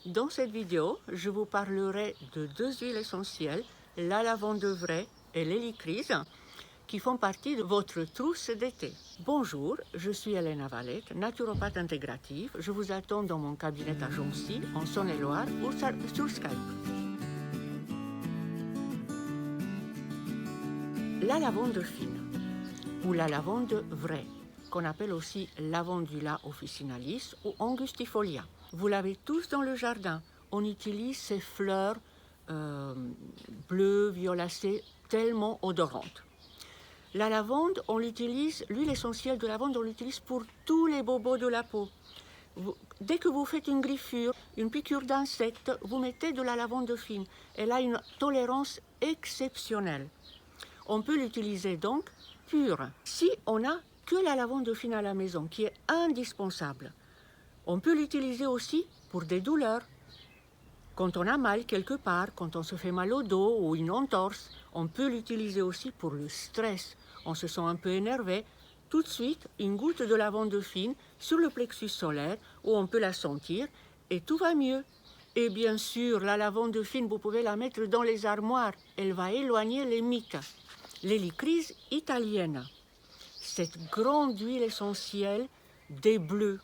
Dans cette vidéo, je vous parlerai de deux huiles essentielles, la lavande vraie et l'hélicryse, qui font partie de votre trousse d'été. Bonjour, je suis Elena Valette, naturopathe intégrative. Je vous attends dans mon cabinet à Joncy, en Saône-et-Loire ou sur Skype. La lavande fine, ou la lavande vraie, qu'on appelle aussi Lavandula officinalis ou Angustifolia. Vous l'avez tous dans le jardin. On utilise ces fleurs bleues, violacées, tellement odorantes. La lavande, l'huile essentielle de lavande, on l'utilise pour tous les bobos de la peau. Dès que vous faites une griffure, une piqûre d'insecte, vous mettez de la lavande fine. Elle a une tolérance exceptionnelle. On peut l'utiliser donc pure. Si on n'a que la lavande fine à la maison, qui est indispensable, on peut l'utiliser aussi pour des douleurs. Quand on a mal quelque part, quand on se fait mal au dos ou une entorse, on peut l'utiliser aussi pour le stress. On se sent un peu énervé. Tout de suite, une goutte de lavande fine sur le plexus solaire où on peut la sentir et tout va mieux. Et bien sûr, la lavande fine, vous pouvez la mettre dans les armoires. Elle va éloigner les mites. L'hélicryse italienne, cette grande huile essentielle des bleus.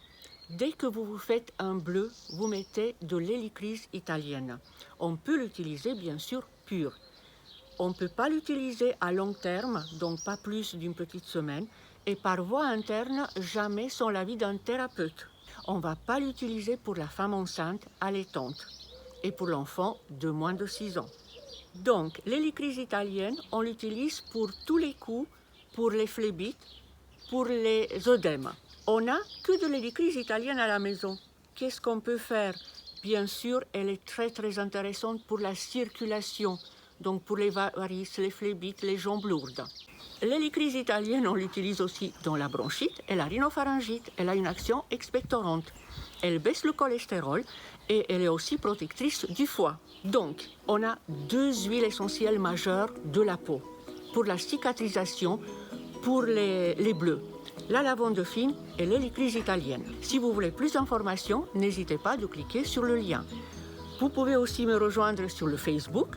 Dès que vous vous faites un bleu, vous mettez de l'hélicryse italienne. On peut l'utiliser bien sûr pur. On ne peut pas l'utiliser à long terme, donc pas plus d'une petite semaine, et par voie interne, jamais sans l'avis d'un thérapeute. On ne va pas l'utiliser pour la femme enceinte allaitante et pour l'enfant de moins de 6 ans. Donc, l'hélicryse italienne, on l'utilise pour tous les coups, pour les phlébites, pour les œdèmes. On n'a que de l'hélicryse italienne à la maison. Qu'est-ce qu'on peut faire? Bien sûr, elle est très très intéressante pour la circulation, donc pour les varices, les phlébites, les jambes lourdes. L'hélicryse italienne, on l'utilise aussi dans la bronchite et la rhinopharyngite. Elle a une action expectorante. Elle baisse le cholestérol et elle est aussi protectrice du foie. Donc, on a deux huiles essentielles majeures de la peau pour la cicatrisation, pour les bleus. La lavande fine et l'hélicryse italienne. Si vous voulez plus d'informations, n'hésitez pas de cliquer sur le lien. Vous pouvez aussi me rejoindre sur le Facebook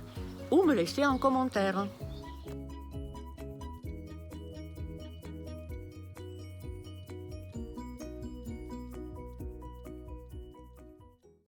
ou me laisser un commentaire.